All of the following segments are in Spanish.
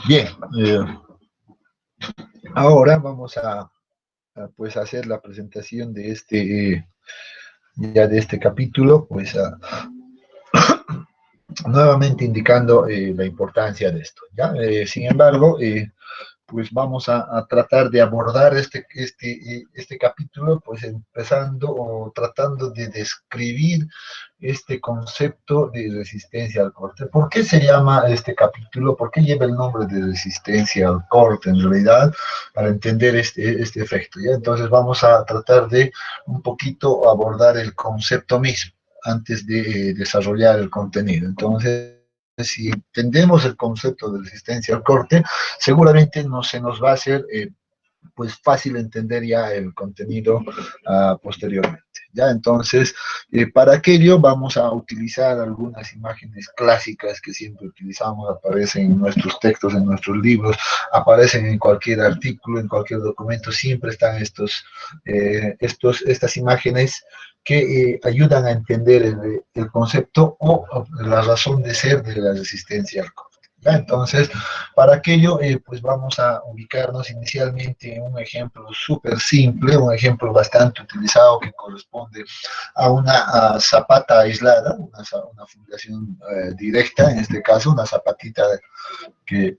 Bien, ahora vamos pues hacer la presentación de ya de este capítulo, pues nuevamente indicando la importancia de esto, ¿ya? Sin embargo, pues vamos a tratar de abordar este capítulo, pues empezando o tratando de describir este concepto de resistencia al corte. ¿Por qué se llama este capítulo? ¿Por qué lleva el nombre de resistencia al corte en realidad? Para entender este efecto, ¿ya? Entonces vamos a tratar de un poquito abordar el concepto mismo antes de desarrollar el contenido. Entonces, si entendemos el concepto de resistencia al corte, seguramente no se nos va a hacer pues fácil entender ya el contenido posteriormente. ¿Ya? Entonces, para aquello vamos a utilizar algunas imágenes clásicas que siempre utilizamos, aparecen en nuestros textos, en nuestros libros, aparecen en cualquier artículo, en cualquier documento, siempre están estas imágenes que ayudan a entender el concepto o la razón de ser de la resistencia al corte. ¿Ya? Entonces, para aquello, pues vamos a ubicarnos inicialmente en un ejemplo súper simple, un ejemplo bastante utilizado que corresponde a una zapata aislada, una fundación directa, en este caso, una zapatita que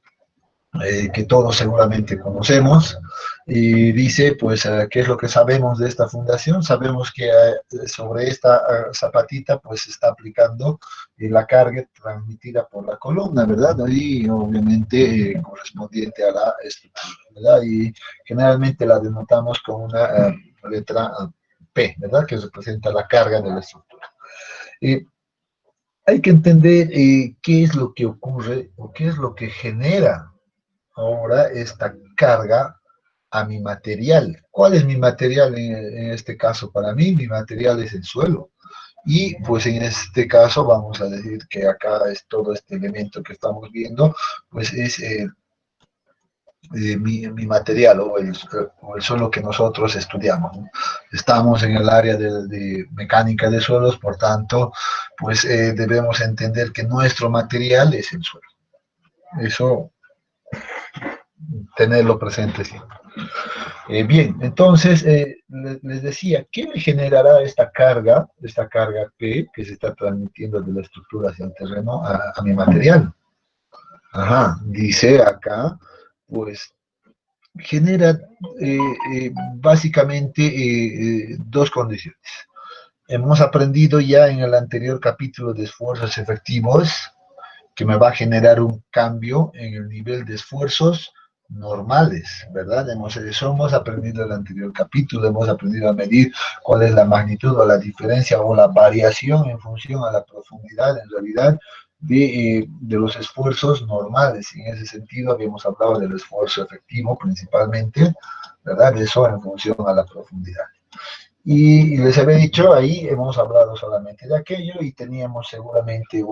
que todos seguramente conocemos, y dice, pues, ¿qué es lo que sabemos de esta fundación? Sabemos que sobre esta zapatita, pues, se está aplicando la carga transmitida por la columna, ¿verdad? Y obviamente correspondiente a la estructura, ¿verdad? Y generalmente la denotamos con una letra P, ¿verdad? Que representa la carga de la estructura. Hay que entender qué es lo que ocurre o qué es lo que genera ahora esta carga a mi material. ¿Cuál es mi material en este caso? Para mí, mi material es el suelo. Y pues en este caso vamos a decir que acá es todo este elemento que estamos viendo, pues es mi material o el suelo que nosotros estudiamos, ¿no? Estamos en el área de mecánica de suelos, por tanto, pues debemos entender que nuestro material es el suelo. Eso, tenerlo presente siempre. Bien, entonces les decía, ¿qué me generará esta carga P que se está transmitiendo de la estructura hacia el terreno a mi material? Ajá, dice acá, pues genera básicamente dos condiciones. Hemos aprendido ya en el anterior capítulo de esfuerzos efectivos que me va a generar un cambio en el nivel de esfuerzos normales, ¿verdad? Eso hemos aprendido en el anterior capítulo, hemos aprendido a medir cuál es la magnitud o la diferencia o la variación en función a la profundidad, en realidad, de los esfuerzos normales. En ese sentido, habíamos hablado del esfuerzo efectivo principalmente, ¿verdad? Eso en función a la profundidad. Y les había dicho, ahí hemos hablado solamente de aquello y teníamos seguramente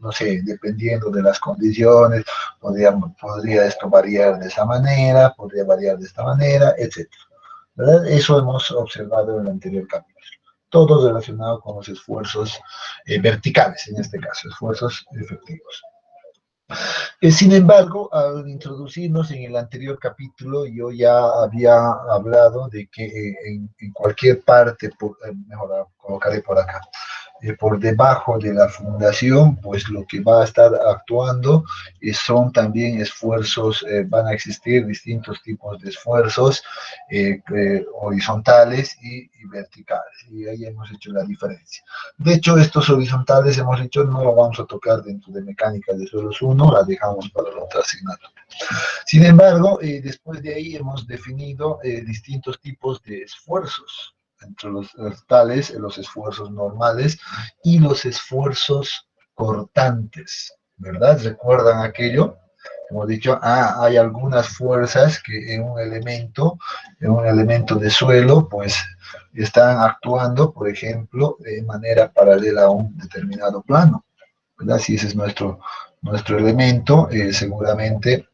no sé, dependiendo de las condiciones, podría esto variar de esa manera, podría variar de esta manera, etc. ¿Verdad? Eso hemos observado en el anterior capítulo. Todo relacionado con los esfuerzos verticales, en este caso, esfuerzos efectivos. Sin embargo, al introducirnos en el anterior capítulo, yo ya había hablado de que en cualquier parte, mejor colocaré por acá, por debajo de la fundación, pues lo que va a estar actuando son también esfuerzos, van a existir distintos tipos de esfuerzos horizontales y verticales. Y ahí hemos hecho la diferencia. De hecho, estos horizontales hemos dicho no lo vamos a tocar dentro de mecánica de suelos 1, la dejamos para la otra asignatura. Sin embargo, después de ahí hemos definido distintos tipos de esfuerzos, entre los tales, los esfuerzos normales y los esfuerzos cortantes, ¿verdad? ¿Recuerdan aquello? Hemos dicho, hay algunas fuerzas que en un elemento de suelo, pues están actuando, por ejemplo, de manera paralela a un determinado plano, ¿verdad? Si ese es nuestro elemento, seguramente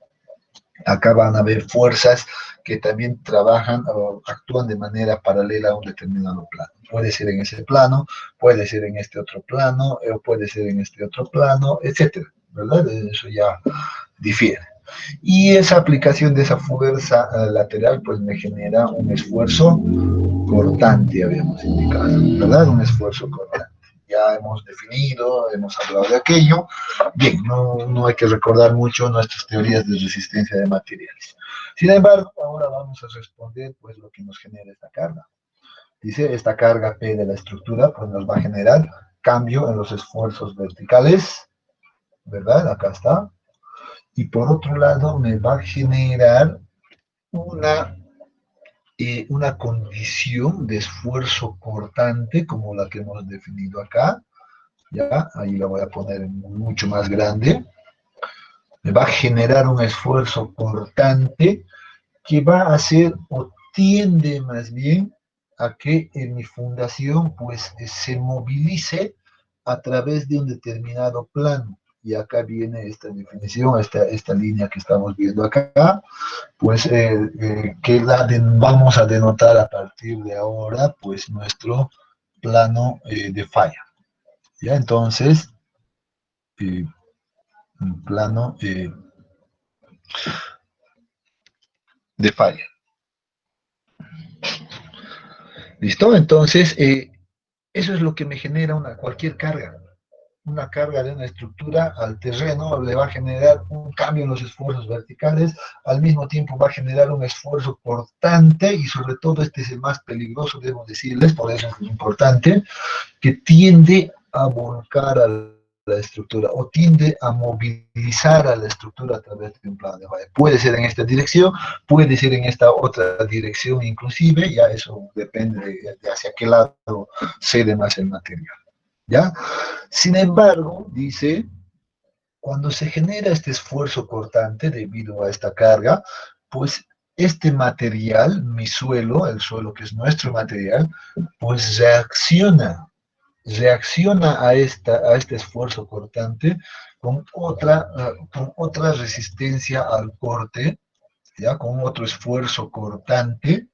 acá van a haber fuerzas que también trabajan o actúan de manera paralela a un determinado plano. Puede ser en ese plano, puede ser en este otro plano, o puede ser en este otro plano, etc. ¿verdad? Eso ya difiere. Y esa aplicación de esa fuerza lateral, pues me genera un esfuerzo cortante, habíamos indicado, ¿verdad? Un esfuerzo cortante. Ya hemos definido, hemos hablado de aquello. Bien, no hay que recordar mucho nuestras teorías de resistencia de materiales. Sin embargo, ahora vamos a responder pues lo que nos genera esta carga. Dice, esta carga P de la estructura pues nos va a generar cambio en los esfuerzos verticales, ¿verdad? Acá está. Y por otro lado me va a generar una una condición de esfuerzo cortante como la que hemos definido acá, ya, ahí la voy a poner mucho más grande, me va a generar un esfuerzo cortante que va a hacer o tiende más bien a que en mi fundación pues se movilice a través de un determinado plano. Y acá viene esta definición, esta línea que estamos viendo acá, pues que vamos a denotar a partir de ahora, pues nuestro plano de falla. ¿Ya? Entonces, eh, un plano de falla. ¿Listo? Entonces, eso es lo que me genera cualquier carga. Una carga de una estructura al terreno le va a generar un cambio en los esfuerzos verticales, al mismo tiempo va a generar un esfuerzo cortante y sobre todo este es el más peligroso, debo decirles, por eso es importante, que tiende a volcar a la estructura o tiende a movilizar a la estructura a través de un plano de falla. Puede ser en esta dirección, puede ser en esta otra dirección inclusive, ya eso depende de hacia qué lado cede más el material. ¿Ya? Sin embargo, dice, cuando se genera este esfuerzo cortante debido a esta carga, pues este material, mi suelo, el suelo que es nuestro material, pues reacciona a este esfuerzo cortante con otra resistencia al corte, ¿ya? Con otro esfuerzo cortante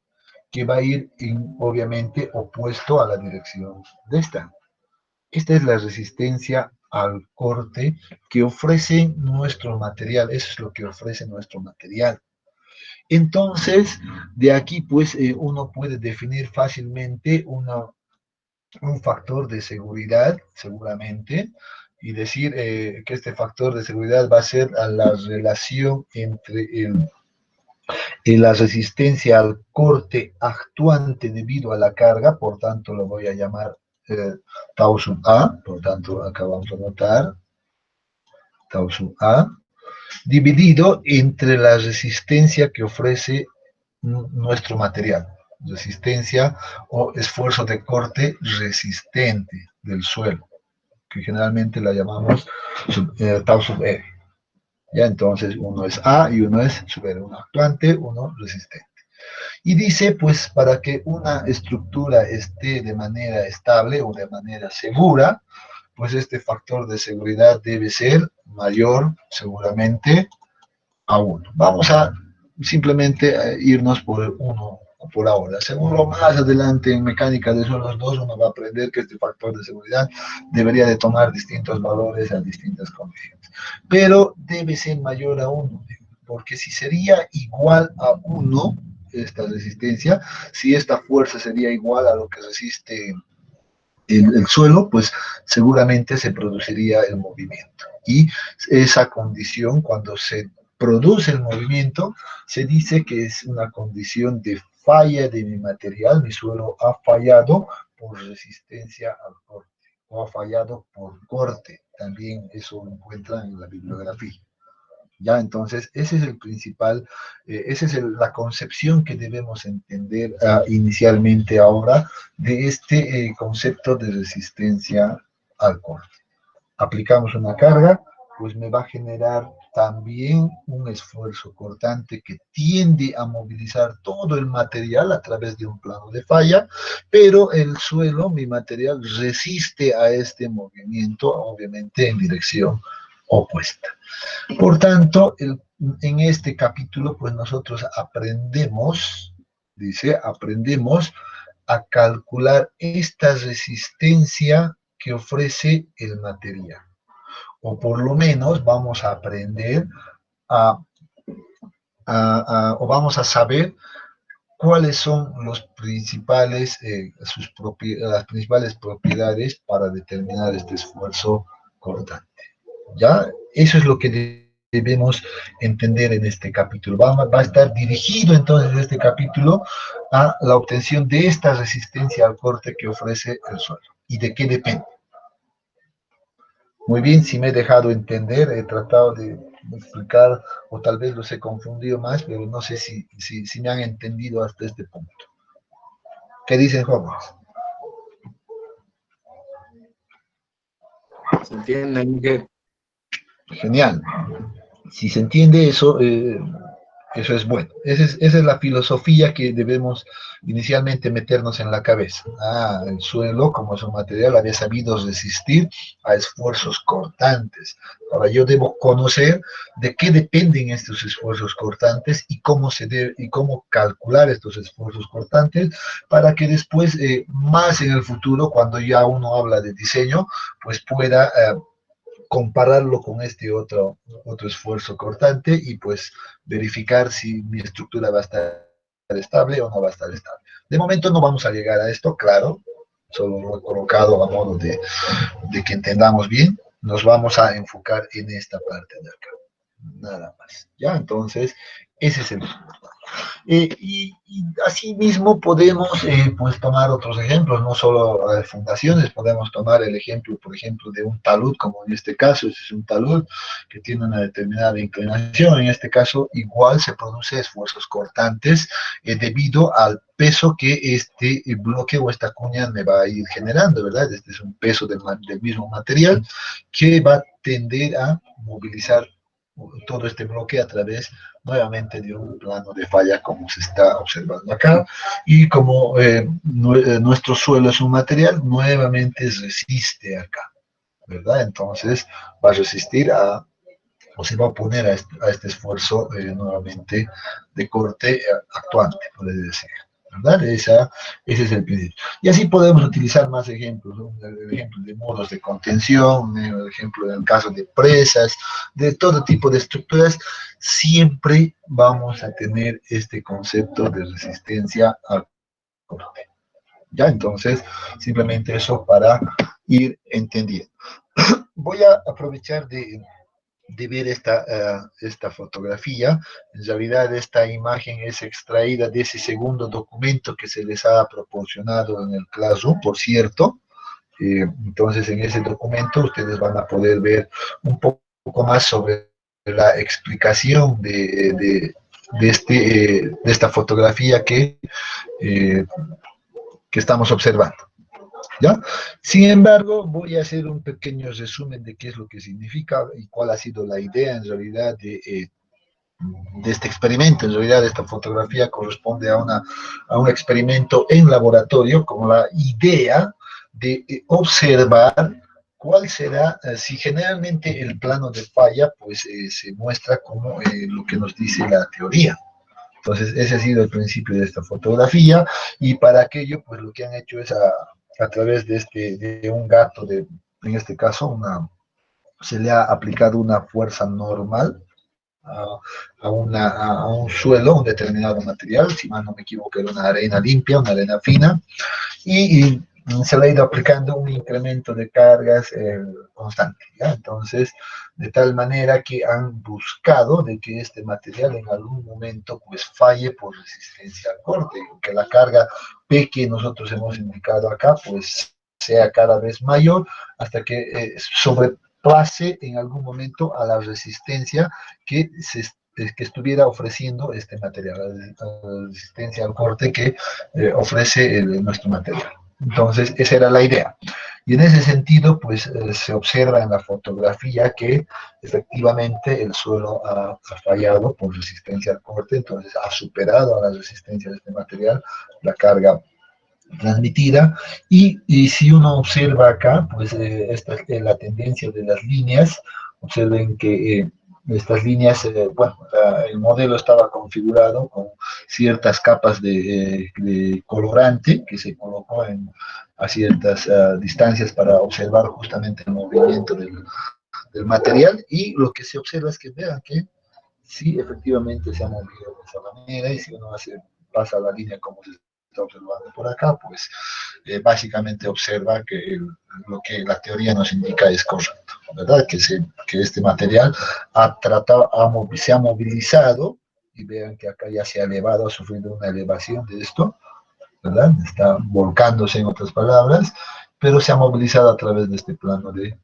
que va a ir obviamente opuesto a la dirección de esta. Esta es la resistencia al corte que ofrece nuestro material. Eso es lo que ofrece nuestro material. Entonces, de aquí pues uno puede definir fácilmente un factor de seguridad, seguramente, y decir que este factor de seguridad va a ser a la relación entre la resistencia al corte actuante debido a la carga, por tanto lo voy a llamar tau sub A, por tanto acá vamos a notar tau sub A, dividido entre la resistencia que ofrece nuestro material, resistencia o esfuerzo de corte resistente del suelo, que generalmente la llamamos tau sub R. Ya, entonces uno es A y uno es sub R, uno actuante, uno resistente. Y dice, pues, para que una estructura esté de manera estable o de manera segura, pues este factor de seguridad debe ser mayor, seguramente, a 1. Vamos a simplemente irnos por 1 por ahora. Seguro más adelante en mecánica de suelos 2 uno va a aprender que este factor de seguridad debería de tomar distintos valores a distintas condiciones. Pero debe ser mayor a 1, porque si sería igual a 1, esta resistencia, si esta fuerza sería igual a lo que resiste el suelo, pues seguramente se produciría el movimiento. Y esa condición, cuando se produce el movimiento, se dice que es una condición de falla de mi material, mi suelo ha fallado por resistencia al corte, o ha fallado por corte, también eso lo encuentran en la bibliografía. ¿Ya? Entonces, ese es el principal, esa es la concepción que debemos entender inicialmente ahora de este concepto de resistencia al corte. Aplicamos una carga, pues me va a generar también un esfuerzo cortante que tiende a movilizar todo el material a través de un plano de falla, pero el suelo, mi material, resiste a este movimiento, obviamente en dirección opuesta. Por tanto, en este capítulo, pues nosotros aprendemos, dice, aprendemos a calcular esta resistencia que ofrece el material. o por lo menos vamos a aprender a, o vamos a saber cuáles son los principales, las principales propiedades para determinar este esfuerzo cortante. ¿Ya? Eso es lo que debemos entender en este capítulo. Va a estar dirigido entonces este capítulo a la obtención de esta resistencia al corte que ofrece el suelo. ¿Y de qué depende? Muy bien, si me he dejado entender, he tratado de explicar, o tal vez los he confundido más, pero no sé si me han entendido hasta este punto. ¿Qué dicen, jóvenes? Se entiende, Miguel. Genial. Si se entiende eso, eso es bueno. Esa es la filosofía que debemos inicialmente meternos en la cabeza. El suelo, como es un material, había sabido resistir a esfuerzos cortantes. Ahora yo debo conocer de qué dependen estos esfuerzos cortantes y cómo calcular estos esfuerzos cortantes para que después, más en el futuro, cuando ya uno habla de diseño, pues pueda compararlo con este otro esfuerzo cortante y pues verificar si mi estructura va a estar estable o no va a estar estable. De momento no vamos a llegar a esto, claro, solo lo he colocado a modo de que entendamos bien, nos vamos a enfocar en esta parte de acá, nada más. Ya, entonces, ese es el y así mismo podemos pues tomar otros ejemplos, no solo fundaciones, podemos tomar el ejemplo, por ejemplo, de un talud, como en este caso, este es un talud que tiene una determinada inclinación, en este caso igual se produce esfuerzos cortantes debido al peso que este bloque o esta cuña me va a ir generando, ¿verdad? Este es un peso del mismo material que va a tender a movilizar todo este bloque a través nuevamente de un plano de falla como se está observando acá y como nuestro suelo es un material, nuevamente resiste acá, ¿verdad? Entonces va a resistir o se va a oponer a este esfuerzo nuevamente de corte actuante, puede decir. ¿Verdad? Ese es el principio. Y así podemos utilizar más ejemplos, ¿no? El ejemplo de muros de contención, el ejemplo del caso de presas, de todo tipo de estructuras, siempre vamos a tener este concepto de resistencia al corte. ¿Ya? Entonces, simplemente eso para ir entendiendo. Voy a aprovechar de ver esta fotografía. En realidad esta imagen es extraída de ese segundo documento que se les ha proporcionado en el Classroom, por cierto. Entonces en ese documento ustedes van a poder ver un poco más sobre la explicación de esta fotografía que estamos observando. ¿Ya? Sin embargo, voy a hacer un pequeño resumen de qué es lo que significa y cuál ha sido la idea en realidad de este experimento. En realidad, esta fotografía corresponde a un experimento en laboratorio con la idea de observar cuál será, si generalmente el plano de falla pues se muestra como lo que nos dice la teoría. Entonces, ese ha sido el principio de esta fotografía y para aquello, pues lo que han hecho es a través de un gato, en este caso, se le ha aplicado una fuerza normal a, a un suelo, un determinado material, si mal no me equivoco, era una arena limpia, una arena fina, y se le ha ido aplicando un incremento de cargas constante, ¿ya? Entonces, de tal manera que han buscado de que este material en algún momento pues falle por resistencia al corte, que la carga P que nosotros hemos indicado acá pues sea cada vez mayor hasta que sobrepase en algún momento a la resistencia que estuviera ofreciendo este material, la resistencia al corte que ofrece nuestro material. Entonces, esa era la idea. Y en ese sentido, pues se observa en la fotografía que efectivamente el suelo ha fallado por resistencia al corte, entonces ha superado a la resistencia de este material la carga transmitida y si uno observa acá, pues esta es la tendencia de las líneas, observen que estas líneas, bueno, el modelo estaba configurado con ciertas capas de colorante que se colocó a ciertas distancias para observar justamente el movimiento del material, y lo que se observa es que vean que sí, efectivamente se ha movido de esa manera, y si uno pasa la línea como se está observando por acá, pues básicamente observa que lo que la teoría nos indica es correcto, ¿verdad? Que este material se ha movilizado, y vean que acá ya se ha elevado, ha sufrido una elevación de esto, ¿verdad? Está volcándose, en otras palabras, pero se ha movilizado a través de este plano de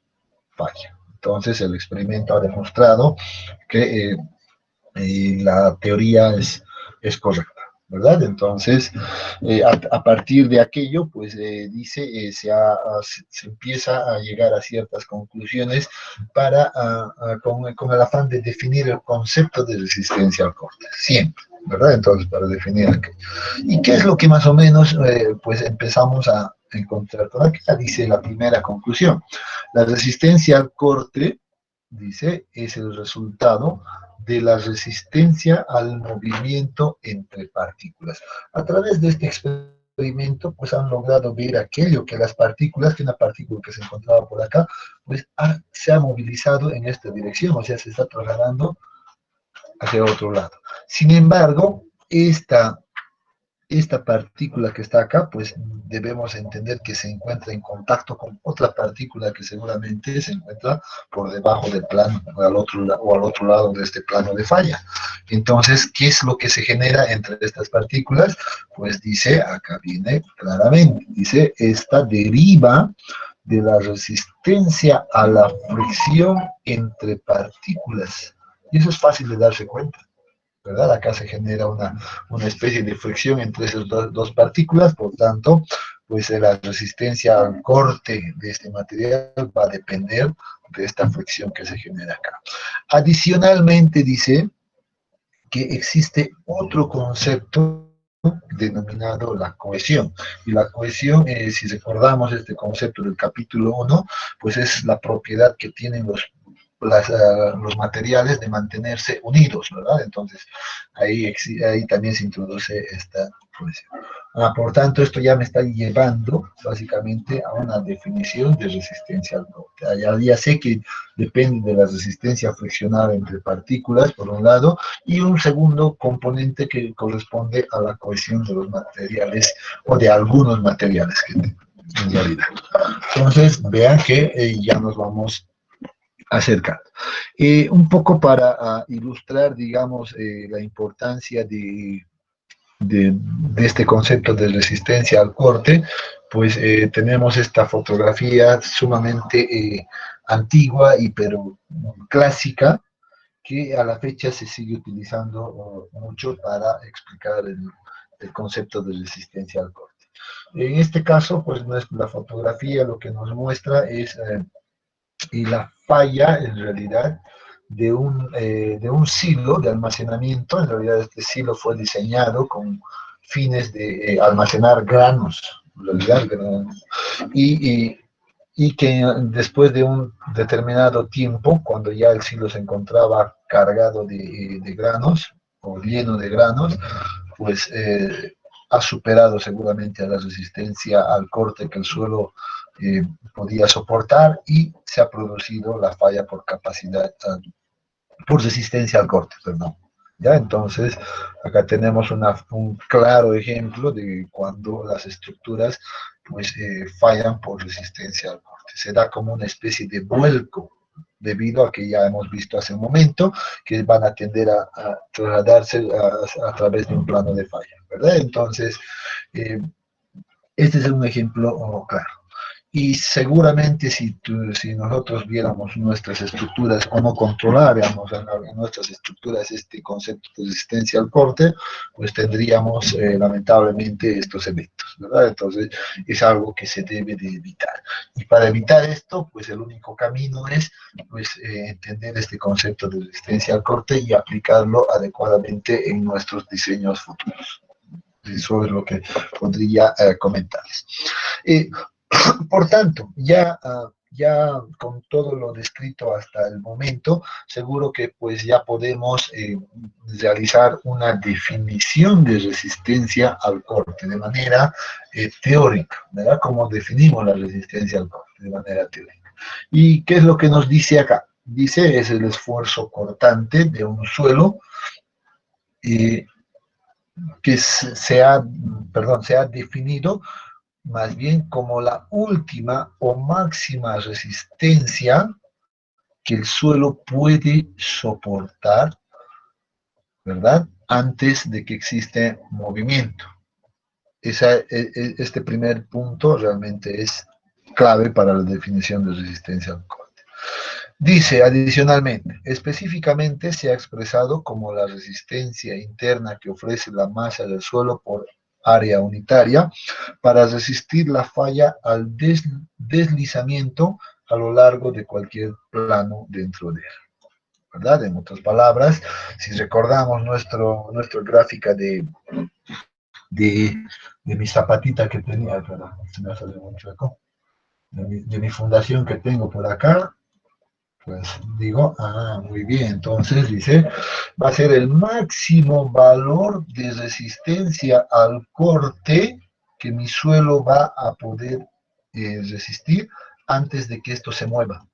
falla. Entonces el experimento ha demostrado que la teoría es correcta, ¿verdad? Entonces, a partir de aquello, pues dice, se empieza a llegar a ciertas conclusiones con el afán de definir el concepto de resistencia al corte, siempre, ¿verdad? Entonces, para definir aquello. ¿Y qué es lo que más o menos, pues empezamos a encontrar? Por acá dice la primera conclusión. La resistencia al corte, dice, es el resultado de la resistencia al movimiento entre partículas. A través de este experimento, pues han logrado ver aquello que las partículas, que una partícula que se encontraba por acá, pues se ha movilizado en esta dirección, o sea, se está trasladando hacia otro lado. Sin embargo, esta partícula que está acá, pues debemos entender que se encuentra en contacto con otra partícula que seguramente se encuentra por debajo del plano o al otro lado de este plano de falla. Entonces, ¿qué es lo que se genera entre estas partículas? Pues dice, acá viene claramente, dice, esta deriva de la resistencia a la fricción entre partículas. Y eso es fácil de darse cuenta, ¿verdad? Acá se genera una especie de fricción entre esas dos partículas, por tanto, pues la resistencia al corte de este material va a depender de esta fricción que se genera acá. Adicionalmente dice que existe otro concepto denominado la cohesión. Y la cohesión, si recordamos este concepto del capítulo 1, pues es la propiedad que tienen los materiales de mantenerse unidos, ¿verdad? Entonces, ahí también se introduce esta cohesión. Por tanto, esto ya me está llevando básicamente a una definición de resistencia al corte. Ya sé que depende de la resistencia friccional entre partículas, por un lado, y un segundo componente que corresponde a la cohesión de los materiales o de algunos materiales en realidad. Entonces, vean que ya nos vamos acercando. Un poco para ilustrar, digamos, la importancia de este concepto de resistencia al corte, pues tenemos esta fotografía sumamente antigua y pero clásica, que a la fecha se sigue utilizando mucho para explicar el concepto de resistencia al corte. En este caso, pues la fotografía lo que nos muestra es la falla, en realidad, de un silo de almacenamiento. En realidad, este silo fue diseñado con fines de almacenar granos, en realidad, granos. Y que después de un determinado tiempo, cuando ya el silo se encontraba cargado de granos o lleno de granos, pues ha superado seguramente a la resistencia al corte que el suelo podía soportar, y se ha producido la falla por capacidad, por resistencia al corte, perdón. ¿Ya? Entonces, acá tenemos un claro ejemplo de cuando las estructuras pues, fallan por resistencia al corte. Se da como una especie de vuelco, debido a que ya hemos visto hace un momento que van a tender a trasladarse a través de un plano de falla, ¿verdad? Entonces, este es un ejemplo claro. Y seguramente si nosotros viéramos nuestras estructuras o no controláramos en nuestras estructuras este concepto de resistencia al corte, pues tendríamos lamentablemente estos eventos, ¿verdad? Entonces es algo que se debe de evitar. Y para evitar esto, pues el único camino es pues, entender este concepto de resistencia al corte y aplicarlo adecuadamente en nuestros diseños futuros. Eso es lo que podría comentarles. Por tanto, ya con todo lo descrito hasta el momento, seguro que pues ya podemos realizar una definición de resistencia al corte de manera teórica, ¿verdad? Como definimos la resistencia al corte de manera teórica. ¿Y qué es lo que nos dice acá? dice, es el esfuerzo cortante de un suelo eh, que se ha definido más bien como la última o máxima resistencia que el suelo puede soportar, ¿verdad? Antes de que existe movimiento. Este primer punto realmente es clave para la definición de resistencia al corte. Dice adicionalmente, específicamente se ha expresado como la resistencia interna que ofrece la masa del suelo por área unitaria para resistir la falla al deslizamiento a lo largo de cualquier plano dentro de él, ¿verdad? En otras palabras, si recordamos nuestra gráfica de, de mi zapatita que tenía, perdón, se me ha salido un chueco, de mi fundación que tengo por acá, pues digo, muy bien, entonces dice, va a ser el máximo valor de resistencia al corte que mi suelo va a poder resistir antes de que esto se mueva,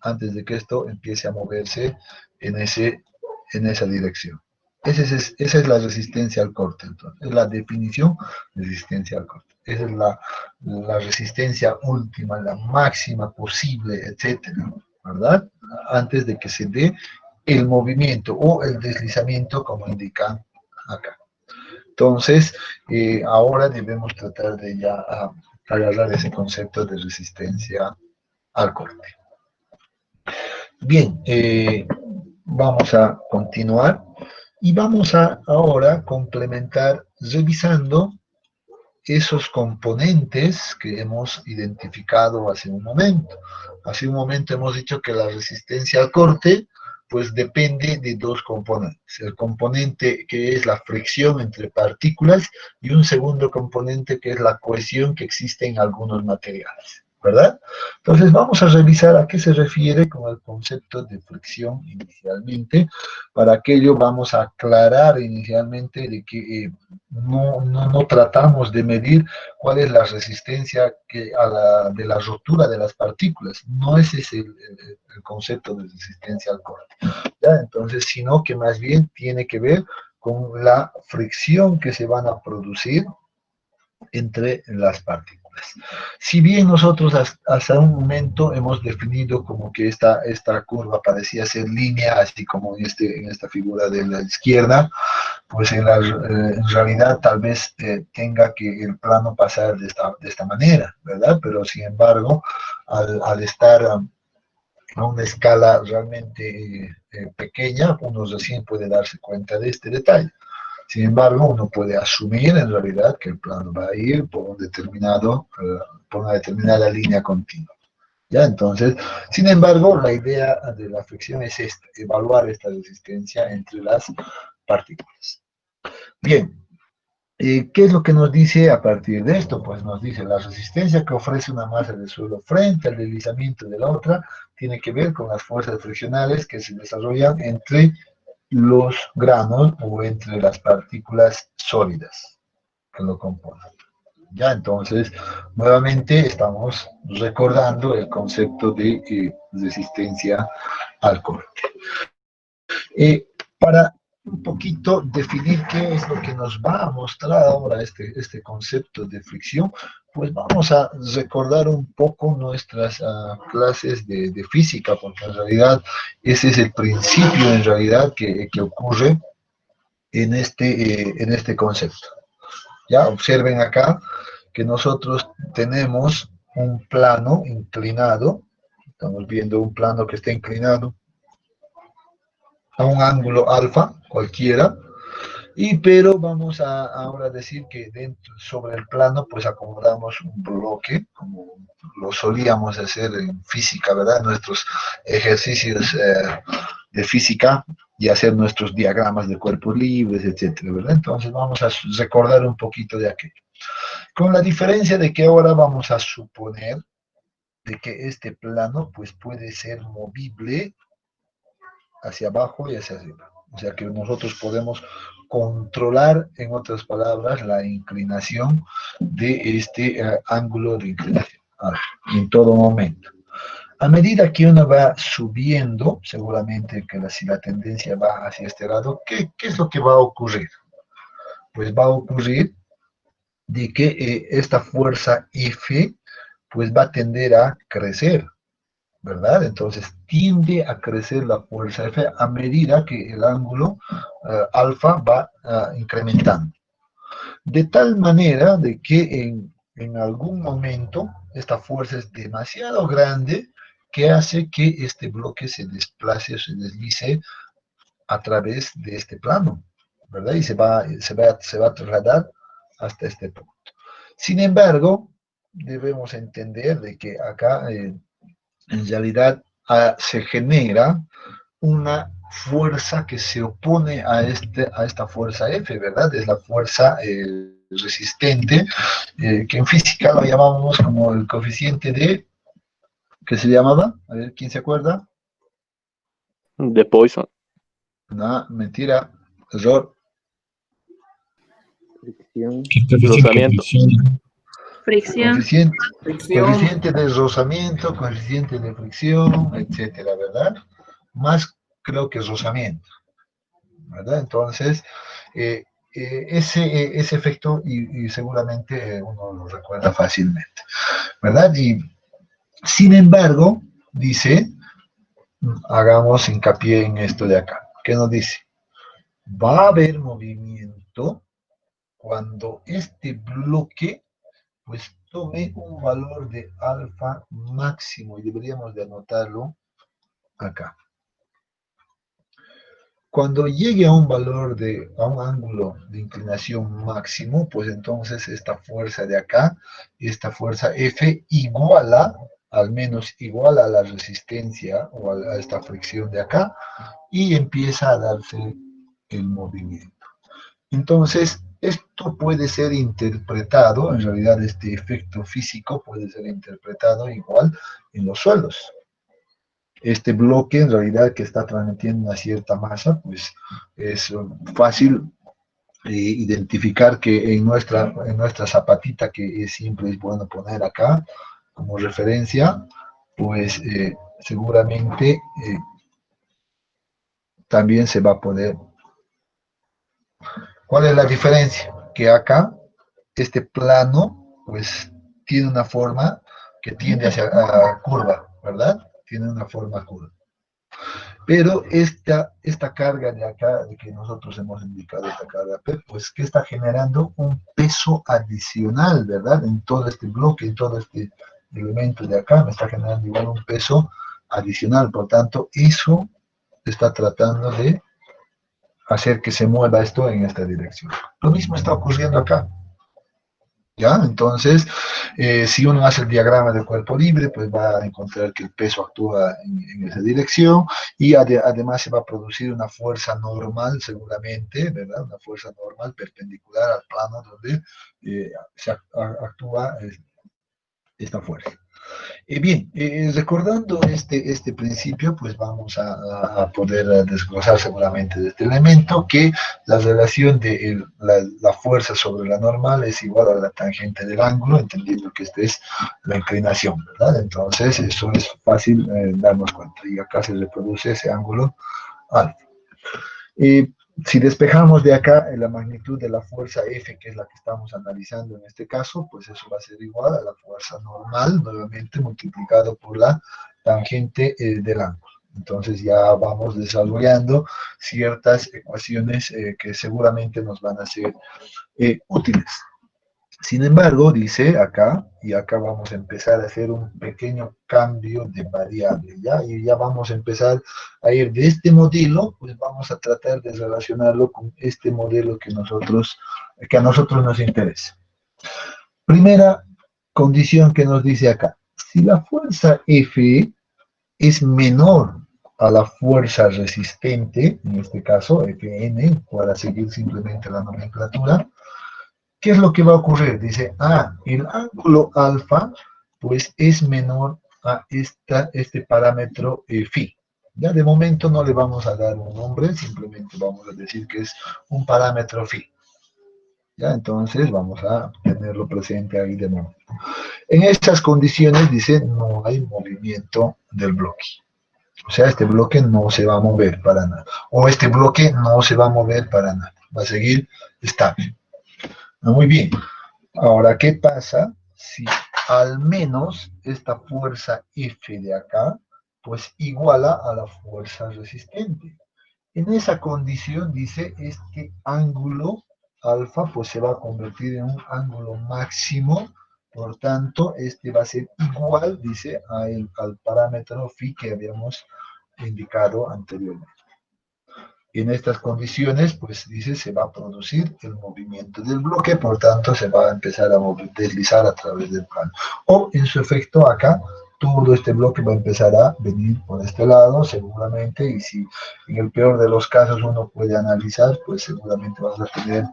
antes de que esto empiece a moverse en esa dirección. Esa es la resistencia al corte, entonces, es la definición de resistencia al corte. Esa es la resistencia última, la máxima posible, etcétera, ¿verdad? Antes de que se dé el movimiento o el deslizamiento, como indican acá. Entonces, ahora debemos tratar de ya agarrar ese concepto de resistencia al corte. Bien, vamos a continuar y vamos a ahora complementar revisando esos componentes que hemos identificado hace un momento. Hace un momento hemos dicho que la resistencia al corte pues depende de dos componentes. El componente que es la fricción entre partículas y un segundo componente que es la cohesión que existe en algunos materiales, ¿verdad? Entonces vamos a revisar a qué se refiere con el concepto de fricción inicialmente. Para aquello vamos a aclarar inicialmente de que no tratamos de medir cuál es la resistencia de la rotura de las partículas. No ese es el concepto de resistencia al corte, ¿ya? Entonces, sino que más bien tiene que ver con la fricción que se van a producir entre las partículas. Si bien nosotros hasta un momento hemos definido como que esta curva parecía ser línea, así como en esta figura de la izquierda, pues en realidad tal vez tenga que el plano pasar de esta manera, ¿verdad? Pero sin embargo, al estar a una escala realmente pequeña, uno recién puede darse cuenta de este detalle. Sin embargo, uno puede asumir en realidad que el plano va a ir por una determinada línea continua. ¿Ya? Entonces, sin embargo, la idea de la fricción es esta, evaluar esta resistencia entre las partículas. Bien, ¿qué es lo que nos dice a partir de esto? Pues nos dice la resistencia que ofrece una masa de suelo frente al deslizamiento de la otra tiene que ver con las fuerzas friccionales que se desarrollan entre los granos o entre las partículas sólidas que lo componen. Ya, entonces, nuevamente estamos recordando el concepto de resistencia al corte. Para un poquito definir qué es lo que nos va a mostrar ahora este concepto de fricción, pues vamos a recordar un poco nuestras clases de física, porque en realidad ese es el principio en realidad que ocurre en este concepto. Ya observen acá que nosotros tenemos un plano inclinado, estamos viendo un plano que está inclinado a un ángulo alfa cualquiera, pero vamos a ahora decir que sobre el plano pues acomodamos un bloque, como lo solíamos hacer en física, ¿verdad? Nuestros ejercicios de física y hacer nuestros diagramas de cuerpos libres, etcétera, ¿verdad? Entonces vamos a recordar un poquito de aquello. Con la diferencia de que ahora vamos a suponer de que este plano pues puede ser movible hacia abajo y hacia arriba. O sea que nosotros podemos controlar, en otras palabras, la inclinación de este ángulo de inclinación en todo momento. A medida que uno va subiendo, seguramente que si la tendencia va hacia este lado, ¿qué es lo que va a ocurrir? Pues va a ocurrir de que esta fuerza F pues va a tender a crecer, ¿verdad? Entonces tiende a crecer la fuerza F a medida que el ángulo alfa va incrementando. De tal manera de que en algún momento esta fuerza es demasiado grande que hace que este bloque se desplace o se deslice a través de este plano, ¿verdad? Y se va a trasladar hasta este punto. Sin embargo, debemos entender de que acá en realidad se genera una fuerza que se opone a esta fuerza F, ¿verdad? Es la fuerza resistente, que en física lo llamamos como el coeficiente de, ¿qué se llamaba? A ver, ¿quién se acuerda? De Poisson. No, mentira, error. Fricción. Coeficiente de Rozamiento. fricción. Fricción. Coeficiente de rozamiento, coeficiente de fricción, etcétera, ¿verdad? Más creo que rozamiento, ¿verdad? Entonces, ese efecto y seguramente uno lo recuerda fácilmente, ¿verdad? Y sin embargo, dice, hagamos hincapié en esto de acá. ¿Qué nos dice? Va a haber movimiento cuando este bloque pues tome un valor de alfa máximo y deberíamos de anotarlo acá. Cuando llegue a un valor a un ángulo de inclinación máximo, pues entonces esta fuerza de acá, esta fuerza F iguala, al menos iguala a la resistencia o a esta fricción de acá, y empieza a darse el movimiento. Entonces, esto puede ser interpretado, en realidad este efecto físico puede ser interpretado igual en los suelos. Este bloque en realidad que está transmitiendo una cierta masa, pues es fácil identificar que en nuestra zapatita, que siempre es bueno poner acá como referencia, pues seguramente también se va a poder. ¿Cuál es la diferencia? Que acá este plano pues tiene una forma que tiende hacia curva, ¿verdad? Tiene una forma curva. Pero esta carga de acá, de que nosotros hemos indicado esta carga P, pues que está generando un peso adicional, ¿verdad? En todo este bloque, en todo este elemento de acá, me está generando igual un peso adicional. Por tanto, eso está tratando de hacer que se mueva esto en esta dirección. Lo mismo está ocurriendo acá. ¿Ya? Entonces, si uno hace el diagrama del cuerpo libre, pues va a encontrar que el peso actúa en esa dirección y además se va a producir una fuerza normal, seguramente, ¿verdad? Una fuerza normal perpendicular al plano donde se actúa esta fuerza. Bien, recordando este principio, pues vamos a poder desglosar seguramente de este elemento que la relación de la fuerza sobre la normal es igual a la tangente del ángulo, entendiendo que esta es la inclinación, ¿verdad? Entonces, eso es fácil darnos cuenta. Y acá se reproduce ese ángulo alfa. Si despejamos de acá la magnitud de la fuerza F, que es la que estamos analizando en este caso, pues eso va a ser igual a la fuerza normal, nuevamente multiplicado por la tangente del ángulo. Entonces ya vamos desarrollando ciertas ecuaciones que seguramente nos van a ser útiles. Sin embargo, dice acá, y acá vamos a empezar a hacer un pequeño cambio de variable, ¿ya? Y ya vamos a empezar a ir de este modelo, pues vamos a tratar de relacionarlo con este modelo que a nosotros nos interesa. Primera condición que nos dice acá, si la fuerza F es menor a la fuerza resistente, en este caso Fn, para seguir simplemente la nomenclatura, ¿qué es lo que va a ocurrir? Dice, el ángulo alfa, pues es menor a este parámetro phi. Ya de momento no le vamos a dar un nombre, simplemente vamos a decir que es un parámetro phi. ¿Ya? Entonces vamos a tenerlo presente ahí de nuevo. En estas condiciones, dice, no hay movimiento del bloque. O sea, este bloque no se va a mover para nada. O este bloque no se va a mover para nada. Va a seguir estable. Muy bien. Ahora, ¿qué pasa si al menos esta fuerza F de acá, pues iguala a la fuerza resistente? En esa condición, dice, este ángulo alfa pues se va a convertir en un ángulo máximo, por tanto, este va a ser igual, dice, al parámetro phi que habíamos indicado anteriormente. En estas condiciones, pues dice, se va a producir el movimiento del bloque, por tanto, se va a empezar a deslizar a través del plano. O en su efecto acá, todo este bloque va a empezar a venir por este lado, seguramente, y si en el peor de los casos uno puede analizar, pues seguramente vamos a tener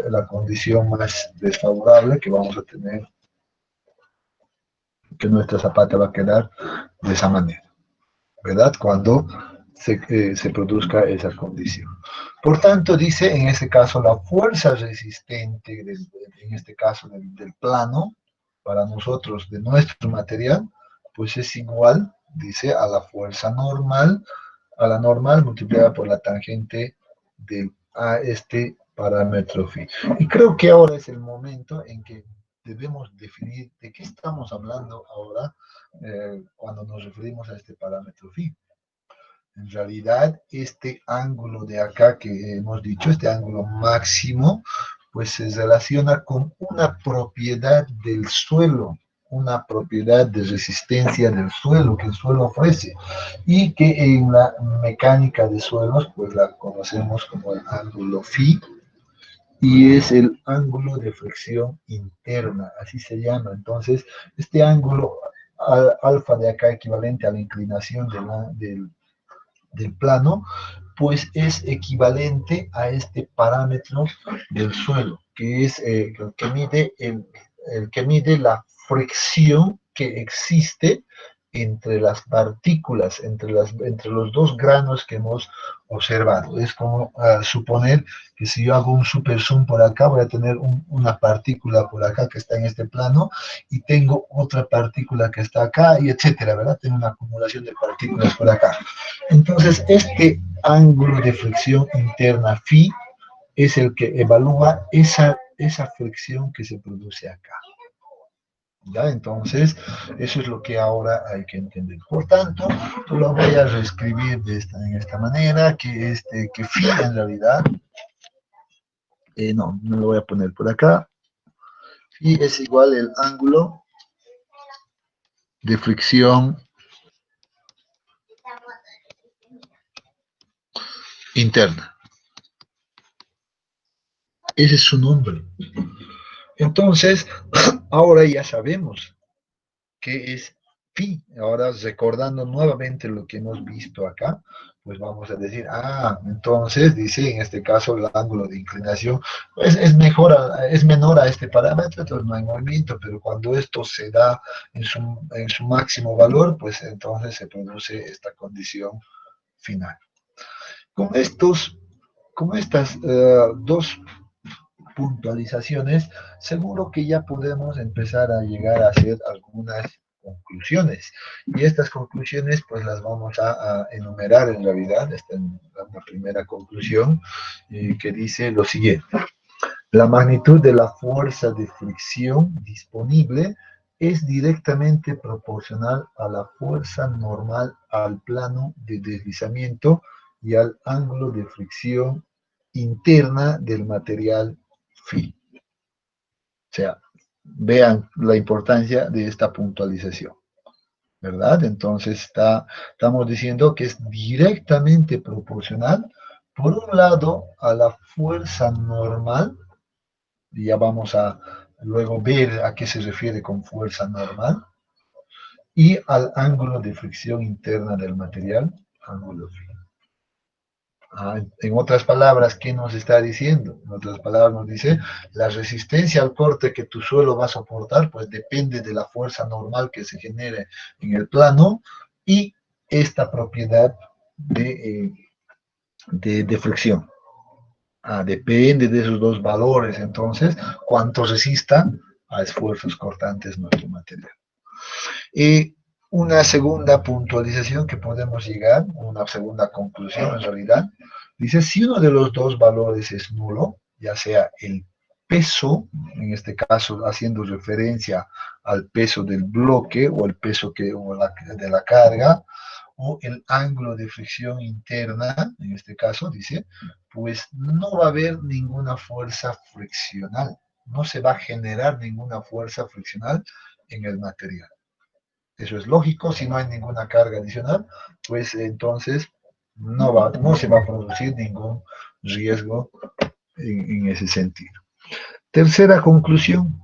la condición más desfavorable que vamos a tener, que nuestra zapata va a quedar de esa manera, ¿verdad? Cuando se produzca esa condición. Por tanto, dice, en este caso, la fuerza resistente, en este caso del plano, para nosotros, de nuestro material, pues es igual, dice, a la fuerza normal, a la normal multiplicada por la tangente a este parámetro phi. Y creo que ahora es el momento en que debemos definir de qué estamos hablando ahora cuando nos referimos a este parámetro phi. En realidad, este ángulo de acá que hemos dicho, este ángulo máximo, pues se relaciona con una propiedad del suelo, una propiedad de resistencia del suelo que el suelo ofrece y que en la mecánica de suelos, pues la conocemos como el ángulo phi, y es el ángulo de flexión interna, así se llama. Entonces, este ángulo alfa de acá, equivalente a la inclinación del plano, pues es equivalente a este parámetro del suelo, que es el que mide la fricción que existe entre las partículas, entre los dos granos que hemos observado. Es como suponer que si yo hago un super zoom por acá, voy a tener una partícula por acá que está en este plano y tengo otra partícula que está acá y etcétera, ¿verdad? Tengo una acumulación de partículas por acá. Entonces, este ángulo de flexión interna phi es el que evalúa esa flexión que se produce acá. ¿Ya? Entonces, eso es lo que ahora hay que entender. Por tanto, lo voy a reescribir en esta manera, que phi en realidad, no lo voy a poner por acá, phi es igual al ángulo de fricción interna. Ese es su nombre. Entonces, ahora ya sabemos qué es phi. Ahora, recordando nuevamente lo que hemos visto acá, pues vamos a decir, entonces dice, en este caso, el ángulo de inclinación pues es menor a este parámetro, entonces no hay movimiento, pero cuando esto se da en su máximo valor, pues entonces se produce esta condición final. Con estas dos puntualizaciones, seguro que ya podemos empezar a llegar a hacer algunas conclusiones. Y estas conclusiones, pues las vamos a enumerar en realidad. Esta es una primera conclusión que dice lo siguiente. La magnitud de la fuerza de fricción disponible es directamente proporcional a la fuerza normal al plano de deslizamiento y al ángulo de fricción interna del material phi. O sea, vean la importancia de esta puntualización, ¿verdad? Entonces estamos diciendo que es directamente proporcional, por un lado, a la fuerza normal, y ya vamos a luego ver a qué se refiere con fuerza normal, y al ángulo de fricción interna del material, ángulo phi. En otras palabras, ¿qué nos está diciendo? En otras palabras nos dice, la resistencia al corte que tu suelo va a soportar, pues depende de la fuerza normal que se genere en el plano y esta propiedad de fricción. Depende de esos dos valores, entonces, cuánto resista a esfuerzos cortantes nuestro material. Y una segunda puntualización que podemos llegar, una segunda conclusión en realidad, dice, si uno de los dos valores es nulo, ya sea el peso, en este caso haciendo referencia al peso del bloque o el peso de la carga, o el ángulo de fricción interna, en este caso, dice, pues no va a haber ninguna fuerza friccional, no se va a generar ninguna fuerza friccional en el material. Eso es lógico, si no hay ninguna carga adicional, pues entonces no se va a producir ningún riesgo en ese sentido. Tercera conclusión,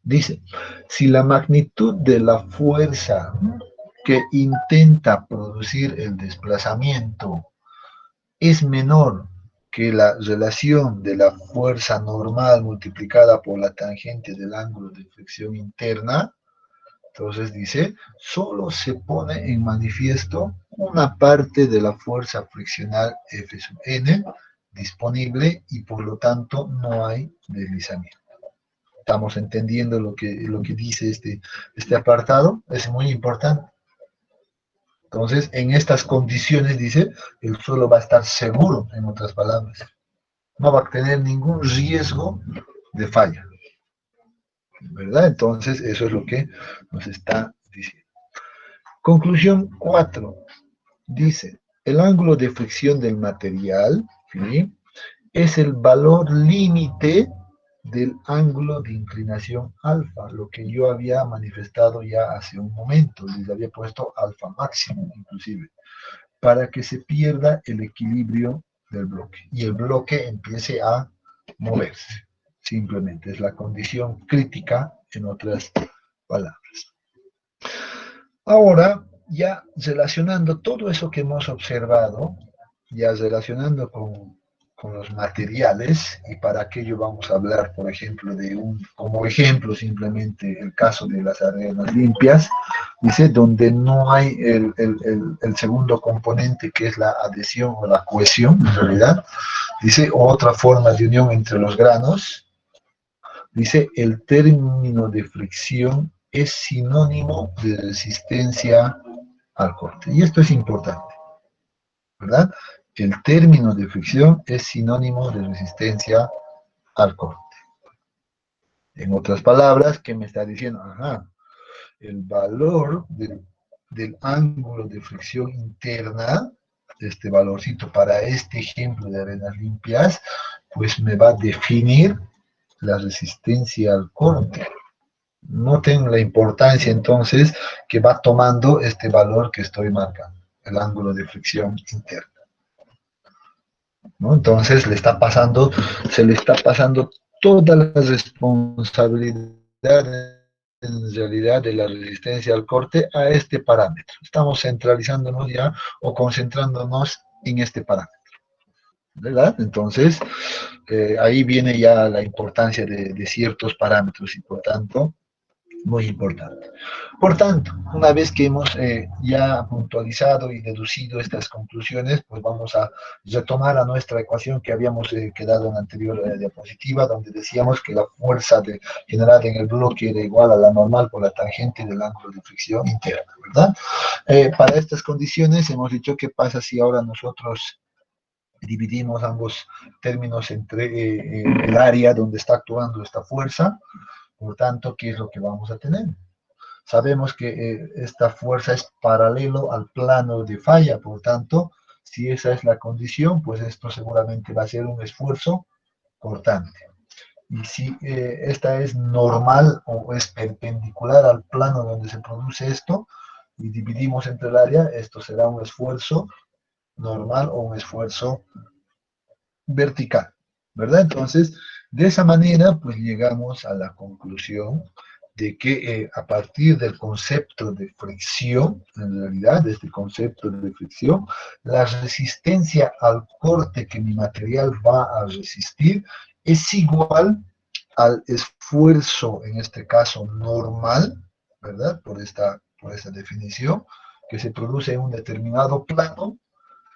dice, si la magnitud de la fuerza que intenta producir el desplazamiento es menor que la relación de la fuerza normal multiplicada por la tangente del ángulo de fricción interna, entonces dice, solo se pone en manifiesto una parte de la fuerza friccional F sub n disponible y por lo tanto no hay deslizamiento. ¿Estamos entendiendo lo que dice este apartado? Es muy importante. Entonces, en estas condiciones, dice, el suelo va a estar seguro, en otras palabras. No va a tener ningún riesgo de falla. ¿Verdad? Entonces, eso es lo que nos está diciendo. Conclusión 4. Dice, el ángulo de fricción del material, ¿sí?, es el valor límite del ángulo de inclinación alfa, lo que yo había manifestado ya hace un momento, les había puesto alfa máximo inclusive, para que se pierda el equilibrio del bloque y el bloque empiece a moverse. Simplemente es la condición crítica, en otras palabras. Ahora, ya relacionando todo eso que hemos observado, ya relacionando con los materiales, y para aquello vamos a hablar, por ejemplo, como ejemplo simplemente el caso de las arenas limpias, dice, donde no hay el segundo componente que es la adhesión o la cohesión, en realidad, dice, o otra forma de unión entre los granos, dice, el término de fricción es sinónimo de resistencia al corte. Y esto es importante, ¿verdad? El término de fricción es sinónimo de resistencia al corte. En otras palabras, ¿qué me está diciendo? Ajá, el valor del ángulo de fricción interna, este valorcito para este ejemplo de arenas limpias, pues me va a definir la resistencia al corte. Noten la importancia entonces que va tomando este valor que estoy marcando, el ángulo de fricción interna, ¿no? Entonces se le está pasando toda la responsabilidad en realidad de la resistencia al corte a este parámetro. Estamos centralizándonos ya o concentrándonos en este parámetro, ¿verdad? Entonces, ahí viene ya la importancia de ciertos parámetros y por tanto, muy importante. Por tanto, una vez que hemos ya puntualizado y deducido estas conclusiones, pues vamos a retomar a nuestra ecuación que habíamos quedado en la anterior diapositiva, donde decíamos que la fuerza generada en el bloque era igual a la normal por la tangente del ángulo de fricción interna, ¿verdad? Para estas condiciones hemos dicho qué pasa si ahora nosotros dividimos ambos términos entre el área donde está actuando esta fuerza. Por tanto, ¿qué es lo que vamos a tener? Sabemos que esta fuerza es paralelo al plano de falla, por tanto, si esa es la condición, pues esto seguramente va a ser un esfuerzo cortante. Y si esta es normal o es perpendicular al plano donde se produce esto, y dividimos entre el área, esto será un esfuerzo normal o un esfuerzo vertical, ¿verdad? Entonces, de esa manera, pues llegamos a la conclusión de que a partir del concepto de fricción, en realidad, de este concepto de fricción, la resistencia al corte que mi material va a resistir es igual al esfuerzo, en este caso normal, ¿verdad? Por esta definición, que se produce en un determinado plano,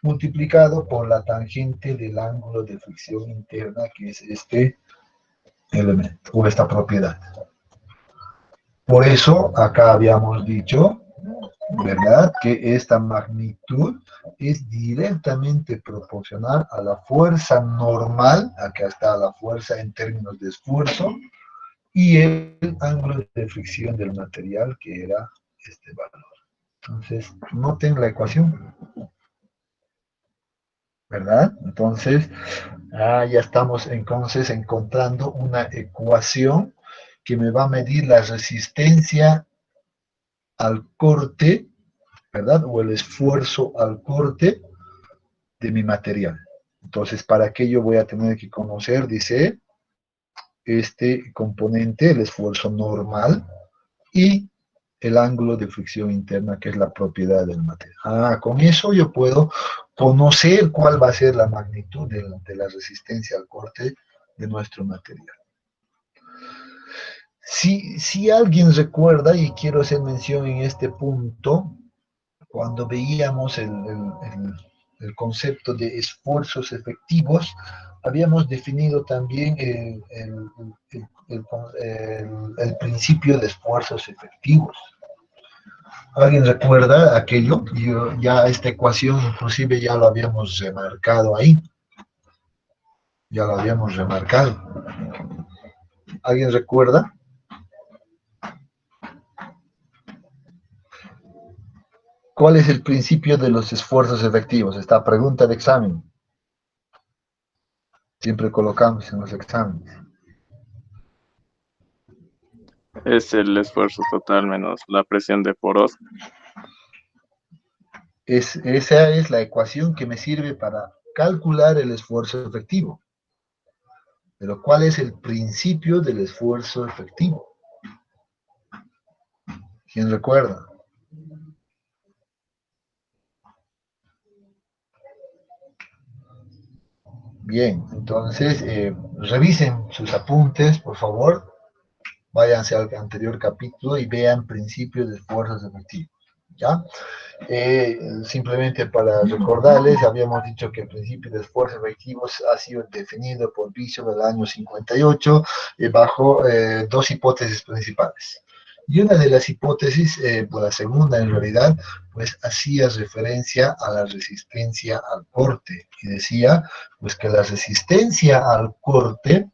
multiplicado por la tangente del ángulo de fricción interna, que es este elemento o esta propiedad. Por eso acá habíamos dicho, ¿verdad?, que esta magnitud es directamente proporcional a la fuerza normal, acá está la fuerza en términos de esfuerzo, y el ángulo de fricción del material, que era este valor. Entonces, noten la ecuación, ¿verdad? Entonces, ya estamos entonces encontrando una ecuación que me va a medir la resistencia al corte, ¿verdad? O el esfuerzo al corte de mi material. Entonces, para aquello voy a tener que conocer, dice, este componente, el esfuerzo normal, y el ángulo de fricción interna, que es la propiedad del material. Con eso yo puedo conocer cuál va a ser la magnitud de la resistencia al corte de nuestro material. Si alguien recuerda, y quiero hacer mención en este punto, cuando veíamos el concepto de esfuerzos efectivos, habíamos definido también el principio de esfuerzos efectivos. ¿Alguien recuerda aquello? Ya esta ecuación inclusive ya lo habíamos remarcado ahí. Ya lo habíamos remarcado. ¿Alguien recuerda? ¿Cuál es el principio de los esfuerzos efectivos? Esta pregunta de examen. Siempre colocamos en los exámenes. Es el esfuerzo total menos la presión de poros. Esa es la ecuación que me sirve para calcular el esfuerzo efectivo. Pero ¿cuál es el principio del esfuerzo efectivo? ¿Quién recuerda? Bien, entonces revisen sus apuntes, por favor. Váyanse al anterior capítulo y vean principios de esfuerzos efectivos. ¿Ya? Simplemente para recordarles, habíamos dicho que el principio de esfuerzos efectivos ha sido definido por Bishop en el año 58 bajo dos hipótesis principales. Y una de las hipótesis, pues la segunda en realidad, pues hacía referencia a la resistencia al corte y decía pues que la resistencia al corte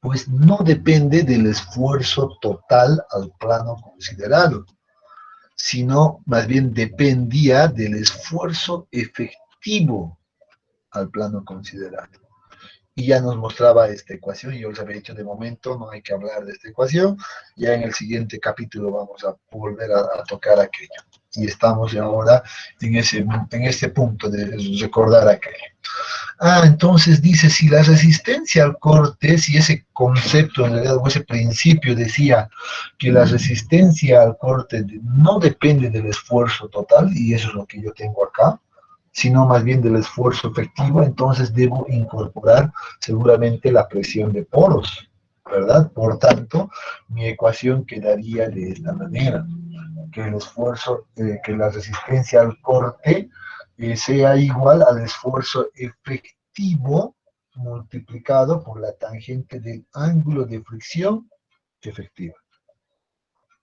pues no depende del esfuerzo total al plano considerado, sino más bien dependía del esfuerzo efectivo al plano considerado. Y ya nos mostraba esta ecuación, y yo les había dicho de momento no hay que hablar de esta ecuación, ya en el siguiente capítulo vamos a volver a tocar aquello. Y estamos ahora en este punto de recordar aquello. Entonces dice, si la resistencia al corte, si ese concepto en realidad, o ese principio decía que la resistencia al corte no depende del esfuerzo total, y eso es lo que yo tengo acá, sino más bien del esfuerzo efectivo, entonces debo incorporar seguramente la presión de poros, ¿verdad? Por tanto, mi ecuación quedaría de esta manera, que el esfuerzo, que la resistencia al corte sea igual al esfuerzo efectivo multiplicado por la tangente del ángulo de fricción efectiva.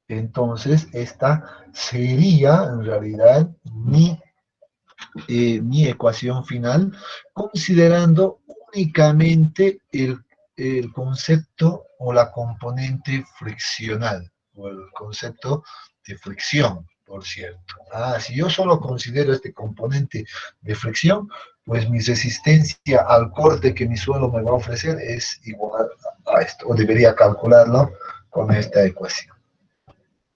Entonces, esta sería en realidad mi ecuación final, considerando únicamente el concepto o la componente friccional, o el concepto de fricción, por cierto. Si yo solo considero este componente de fricción, pues mi resistencia al corte que mi suelo me va a ofrecer es igual a esto, o debería calcularlo con esta ecuación.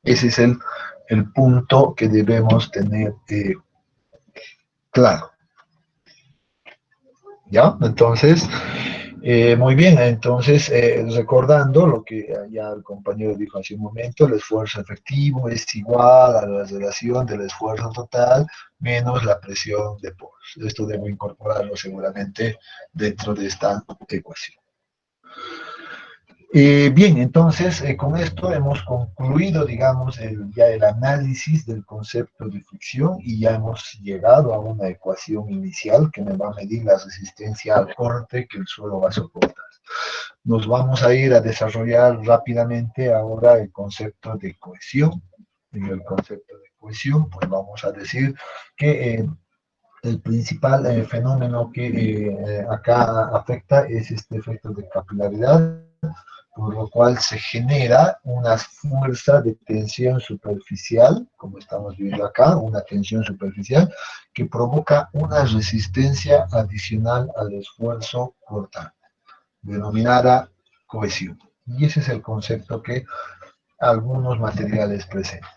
Ese es el punto que debemos tener claro. ¿Ya? Entonces, muy bien, entonces, recordando lo que ya el compañero dijo hace un momento, el esfuerzo efectivo es igual a la relación del esfuerzo total menos la presión de poros. Esto debo incorporarlo seguramente dentro de esta ecuación. Bien, entonces con esto hemos concluido, digamos, ya el análisis del concepto de fricción y ya hemos llegado a una ecuación inicial que me va a medir la resistencia al corte que el suelo va a soportar. Nos vamos a ir a desarrollar rápidamente ahora el concepto de cohesión. En el concepto de cohesión, pues vamos a decir que el principal fenómeno que acá afecta es este efecto de capilaridad, por lo cual se genera una fuerza de tensión superficial, como estamos viendo acá, una tensión superficial que provoca una resistencia adicional al esfuerzo cortante, denominada cohesión. Y ese es el concepto que algunos materiales presentan.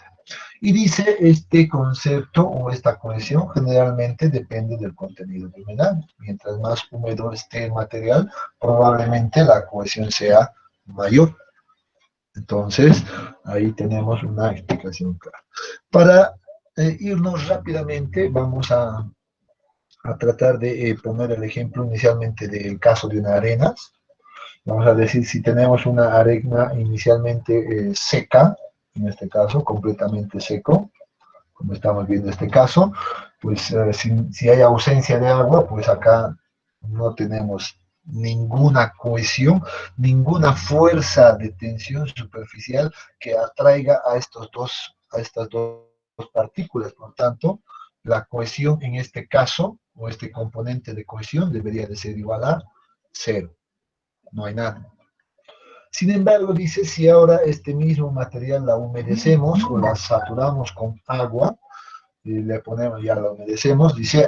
Y dice, este concepto o esta cohesión generalmente depende del contenido de humedad. Mientras más húmedo esté el material, probablemente la cohesión sea mayor. Entonces, ahí tenemos una explicación clara. Para irnos rápidamente, vamos a tratar de poner el ejemplo inicialmente del caso de una arena. Vamos a decir, si tenemos una arena inicialmente seca, en este caso, completamente seco, como estamos viendo este caso, pues si hay ausencia de agua, pues acá no tenemos ninguna cohesión, ninguna fuerza de tensión superficial que atraiga a estas dos partículas. Por tanto, la cohesión en este caso, o este componente de cohesión, debería de ser igual a cero. No hay nada. Sin embargo, dice, si ahora este mismo material la humedecemos o la saturamos con agua, y le ponemos, ya lo humedecemos, dice,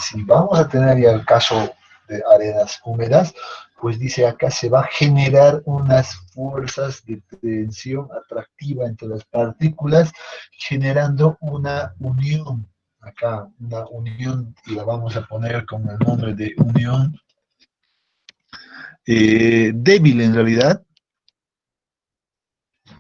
si vamos a tener ya el caso de arenas húmedas, pues dice acá se va a generar unas fuerzas de tensión atractiva entre las partículas, generando una unión, acá una unión, y la vamos a poner con el nombre de unión débil en realidad,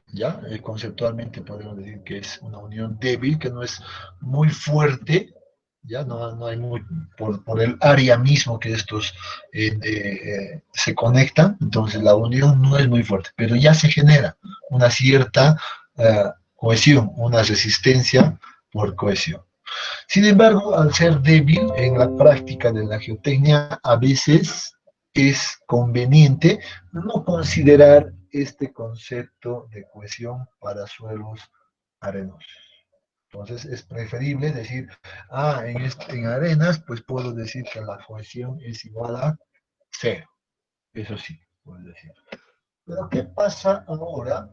¿ya? Conceptualmente podemos decir que es una unión débil, que no es muy fuerte, ya no hay muy, por el área mismo que estos se conectan, entonces la unión no es muy fuerte, pero ya se genera una cierta cohesión, una resistencia por cohesión. Sin embargo, al ser débil en la práctica de la geotecnia, a veces es conveniente no considerar este concepto de cohesión para suelos arenosos. Entonces es preferible decir, en arenas, pues puedo decir que la cohesión es igual a cero. Eso sí, puedo decir. Pero ¿qué pasa ahora?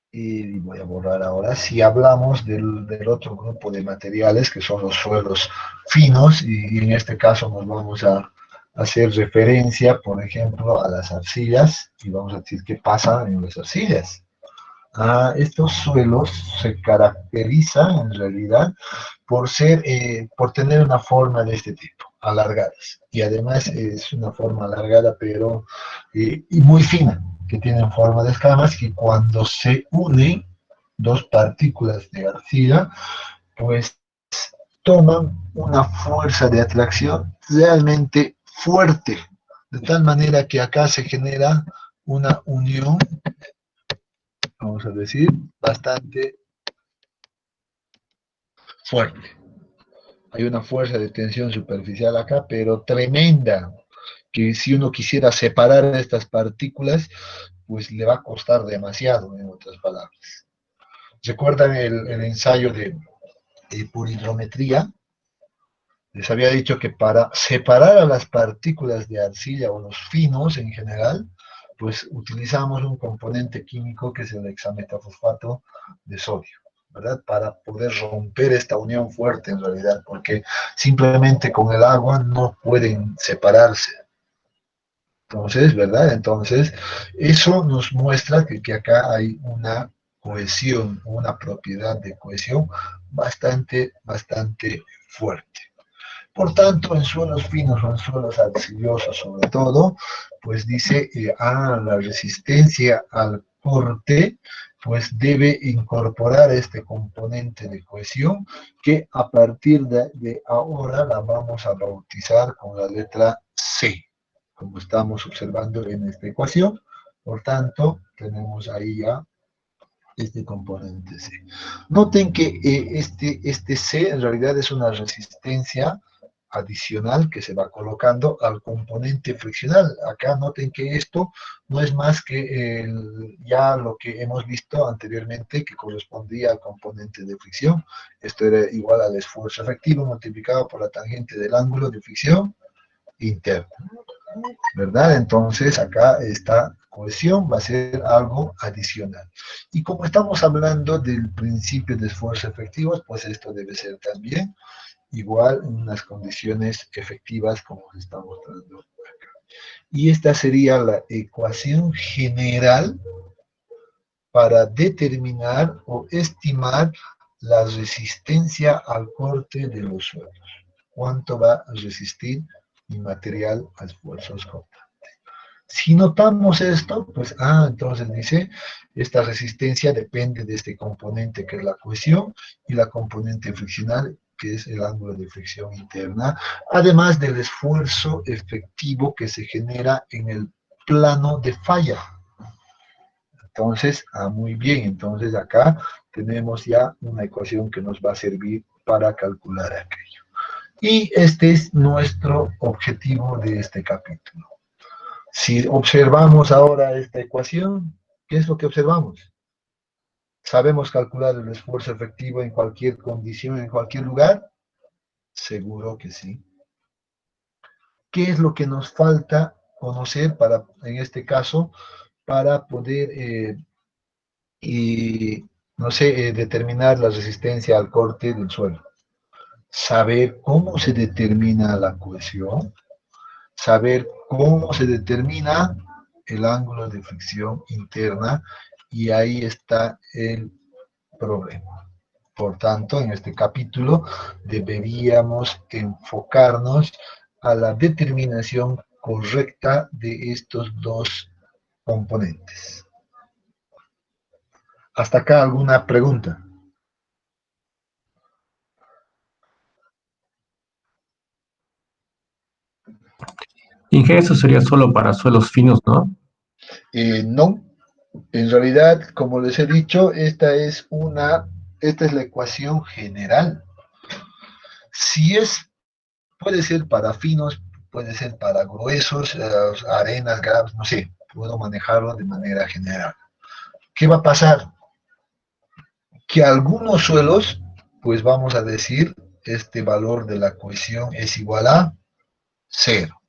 Y voy a borrar ahora, si hablamos del otro grupo de materiales que son los suelos finos, y en este caso nos vamos a hacer referencia, por ejemplo, a las arcillas, y vamos a decir qué pasa en las arcillas. Estos suelos se caracterizan en realidad por tener una forma de este tipo, alargadas. Y además es una forma alargada, pero y muy fina, que tienen forma de escamas, que cuando se unen dos partículas de arcilla, pues toman una fuerza de atracción realmente fuerte, de tal manera que acá se genera una unión, vamos a decir, bastante fuerte. Hay una fuerza de tensión superficial acá, pero tremenda, que si uno quisiera separar estas partículas, pues le va a costar demasiado, en otras palabras. ¿Recuerdan el ensayo por hidrometría? Les había dicho que para separar a las partículas de arcilla o los finos en general, pues utilizamos un componente químico que es el hexametafosfato de sodio, ¿verdad? Para poder romper esta unión fuerte en realidad, porque simplemente con el agua no pueden separarse. Entonces, ¿verdad? Entonces, eso nos muestra que acá hay una cohesión, una propiedad de cohesión bastante fuerte. Por tanto, en suelos finos o en suelos arcillosos sobre todo, pues dice, la resistencia al corte, pues debe incorporar este componente de cohesión que a partir de ahora la vamos a bautizar con la letra C, como estamos observando en esta ecuación. Por tanto, tenemos ahí ya este componente C. Noten que este C en realidad es una resistencia adicional que se va colocando al componente friccional. Acá noten que esto no es más que ya lo que hemos visto anteriormente que correspondía al componente de fricción. Esto era igual al esfuerzo efectivo multiplicado por la tangente del ángulo de fricción interno, ¿verdad? Entonces acá esta cohesión va a ser algo adicional. Y como estamos hablando del principio de esfuerzo efectivos, pues esto debe ser también igual en unas condiciones efectivas como se está mostrando acá. Y esta sería la ecuación general para determinar o estimar la resistencia al corte de los suelos. ¿Cuánto va a resistir mi material a esfuerzos constantes? Si notamos esto, pues, entonces dice, esta resistencia depende de este componente que es la cohesión y la componente friccional que es el ángulo de fricción interna, además del esfuerzo efectivo que se genera en el plano de falla. Entonces, muy bien, entonces acá tenemos ya una ecuación que nos va a servir para calcular aquello. Y este es nuestro objetivo de este capítulo. Si observamos ahora esta ecuación, ¿qué es lo que observamos? ¿Sabemos calcular el esfuerzo efectivo en cualquier condición, en cualquier lugar? Seguro que sí. ¿Qué es lo que nos falta conocer para, en este caso, para poder, no sé, determinar la resistencia al corte del suelo? Saber cómo se determina la cohesión, saber cómo se determina el ángulo de fricción interna, y ahí está el problema. Por tanto, en este capítulo deberíamos enfocarnos a la determinación correcta de estos dos componentes. ¿Hasta acá alguna pregunta? Inge, eso sería solo para suelos finos, ¿no? No, en realidad, como les he dicho, esta es la ecuación general. Si puede ser para finos, puede ser para gruesos, arenas, graves, no sé, puedo manejarlo de manera general. ¿Qué va a pasar? Que algunos suelos, pues vamos a decir, este valor de la cohesión es igual a 0.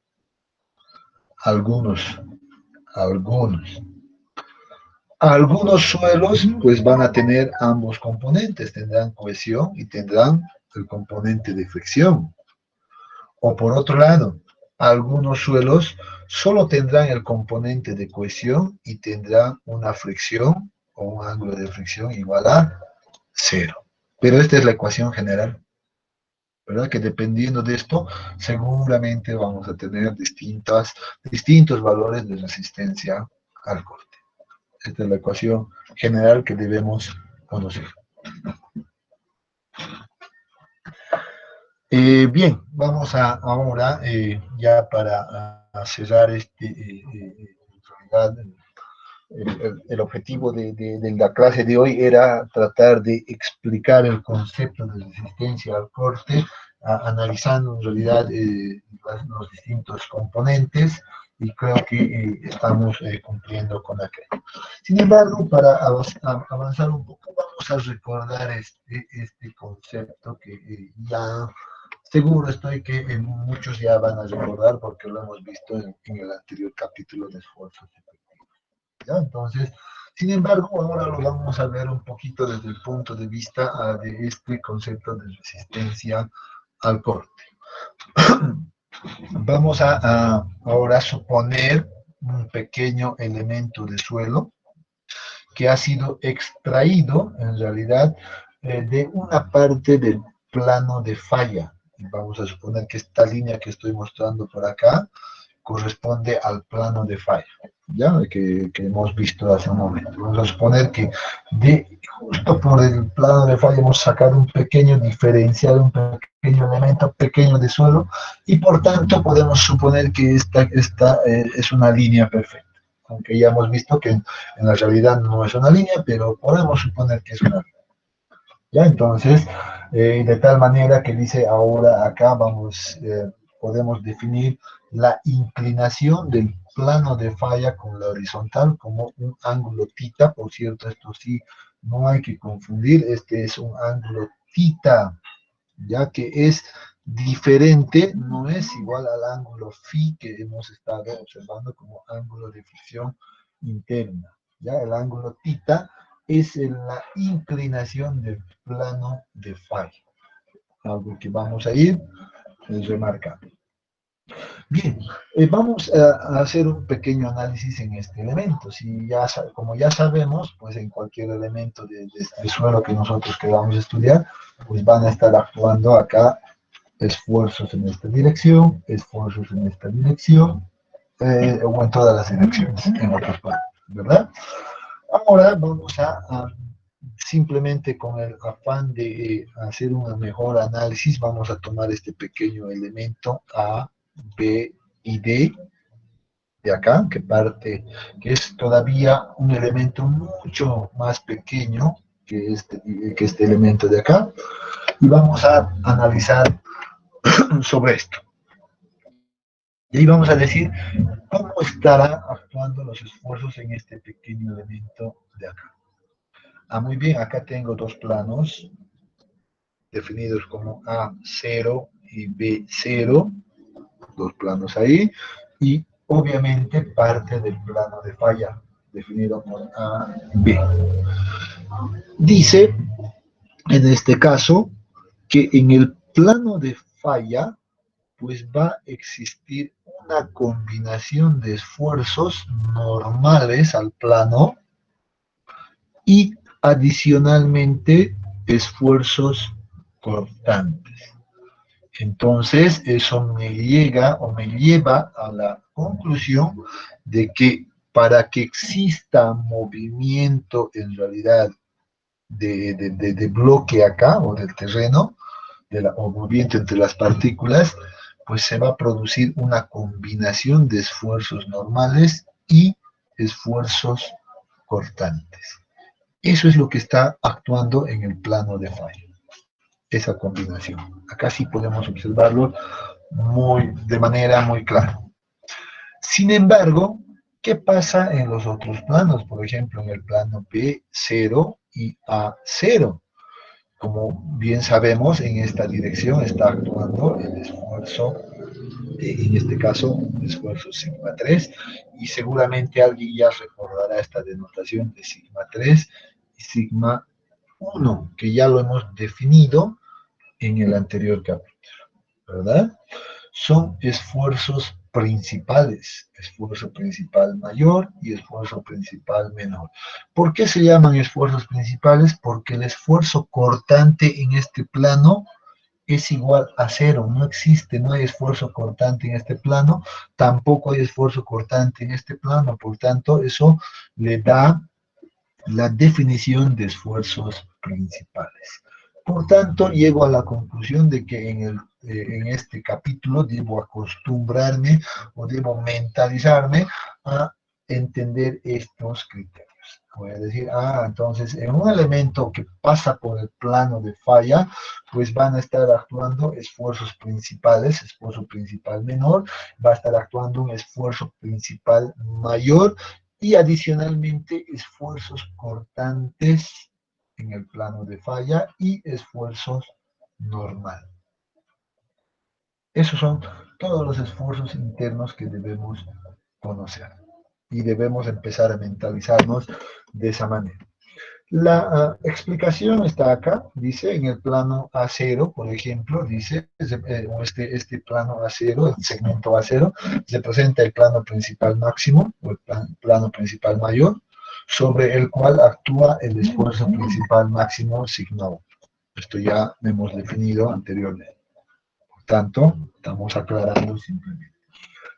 Algunos. Algunos suelos, pues van a tener ambos componentes, tendrán cohesión y tendrán el componente de fricción. O por otro lado, algunos suelos solo tendrán el componente de cohesión y tendrán una fricción o un ángulo de fricción igual a 0. Pero esta es la ecuación general, ¿verdad? Que dependiendo de esto, seguramente vamos a tener distintos valores de resistencia al corte. Esta es la ecuación general que debemos conocer. Bien, vamos ahora, ya para cerrar el objetivo de la clase de hoy era tratar de explicar el concepto de resistencia al corte, analizando en realidad los distintos componentes, y creo que estamos cumpliendo con aquello. Sin embargo, para avanzar un poco, vamos a recordar este concepto que ya seguro estoy que muchos ya van a recordar porque lo hemos visto en el anterior capítulo de esfuerzos efectivos. ¿Ya? Entonces, sin embargo, ahora lo vamos a ver un poquito desde el punto de vista de este concepto de resistencia al corte. Vamos ahora a suponer un pequeño elemento de suelo que ha sido extraído, en realidad, de una parte del plano de falla. Vamos a suponer que esta línea que estoy mostrando por acá corresponde al plano de falla, ¿ya? Que hemos visto hace un momento. Vamos a suponer que justo por el plano de falla hemos sacado un pequeño diferencial, un pequeño elemento pequeño de suelo, y por tanto podemos suponer que esta es una línea perfecta. aunque ya hemos visto que en la realidad no es una línea, pero podemos suponer que es una línea. ¿Ya? Entonces, de tal manera que dice ahora acá podemos definir la inclinación del plano de falla con la horizontal como un ángulo θ. Por cierto, esto sí, no hay que confundir, este es un ángulo θ, ya que es diferente, no es igual al ángulo φ que hemos estado observando como ángulo de fricción interna. ¿Ya? El ángulo θ es la inclinación del plano de falla, algo que vamos a ir remarcando. Bien, vamos a hacer un pequeño análisis en este elemento. Como ya sabemos, pues en cualquier elemento de suelo que nosotros queramos estudiar, pues van a estar actuando acá esfuerzos en esta dirección, esfuerzos en esta dirección, o en todas las direcciones, en otras palabras, ¿verdad? Ahora vamos a simplemente con el afán de hacer un mejor análisis, vamos a tomar este pequeño elemento A, B y D de acá, que es todavía un elemento mucho más pequeño que este elemento de acá, y vamos a analizar sobre esto. Y ahí vamos a decir cómo estará actuando los esfuerzos en este pequeño elemento de acá. Muy bien, acá tengo dos planos definidos como A0 y B0, dos planos ahí, y obviamente parte del plano de falla, definido con AB. Dice, en este caso, que en el plano de falla, pues va a existir una combinación de esfuerzos normales al plano y adicionalmente esfuerzos cortantes. Entonces, eso me lleva a la conclusión de que para que exista movimiento en realidad de bloque acá o del terreno, o movimiento entre las partículas, pues se va a producir una combinación de esfuerzos normales y esfuerzos cortantes. Eso es lo que está actuando en el plano de falla, esa combinación. Acá sí podemos observarlo de manera muy clara. Sin embargo, ¿qué pasa en los otros planos? Por ejemplo, en el plano B0 y A0. Como bien sabemos, en esta dirección está actuando el esfuerzo, en este caso, un esfuerzo sigma 3, y seguramente alguien ya recordará esta denotación de sigma 3 y sigma 1, que ya lo hemos definido en el anterior capítulo, ¿verdad? Son esfuerzos principales, esfuerzo principal mayor y esfuerzo principal menor. ¿Por qué se llaman esfuerzos principales? Porque el esfuerzo cortante en este plano es igual a cero, no existe, no hay esfuerzo cortante en este plano, tampoco hay esfuerzo cortante en este plano, por tanto, eso le da la definición de esfuerzos principales. Por tanto, llego a la conclusión de que en este capítulo debo acostumbrarme o debo mentalizarme a entender estos criterios. Voy a decir, entonces en un elemento que pasa por el plano de falla, pues van a estar actuando esfuerzos principales, esfuerzo principal menor, va a estar actuando un esfuerzo principal mayor, y adicionalmente esfuerzos cortantes en el plano de falla y esfuerzos normal. Esos son todos los esfuerzos internos que debemos conocer y debemos empezar a mentalizarnos de esa manera. La explicación está acá, dice, en el plano A0, por ejemplo, dice, este plano A0, el segmento A0, representa el plano principal máximo, o el plano principal mayor, sobre el cual actúa el esfuerzo principal máximo sigma 1. Esto ya lo hemos definido anteriormente. Por tanto, estamos aclarando simplemente.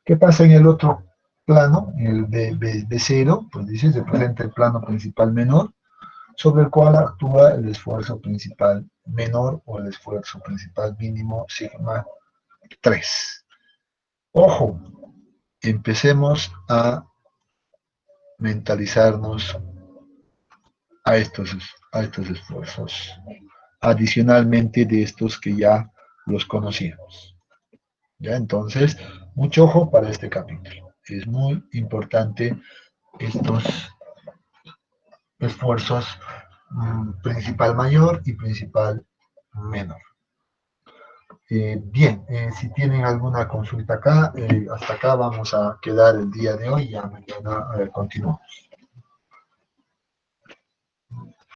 ¿Qué pasa en el otro plano, en el B0? Pues dice, representa el plano principal menor, sobre el cual actúa el esfuerzo principal menor o el esfuerzo principal mínimo sigma 3. Ojo, empecemos a mentalizarnos a estos esfuerzos, adicionalmente de estos que ya los conocíamos. ¿Ya? Entonces, mucho ojo para este capítulo. Es muy importante estos esfuerzos principal mayor y principal menor. Bien, si tienen alguna consulta acá, hasta acá vamos a quedar el día de hoy, ya mañana continuamos.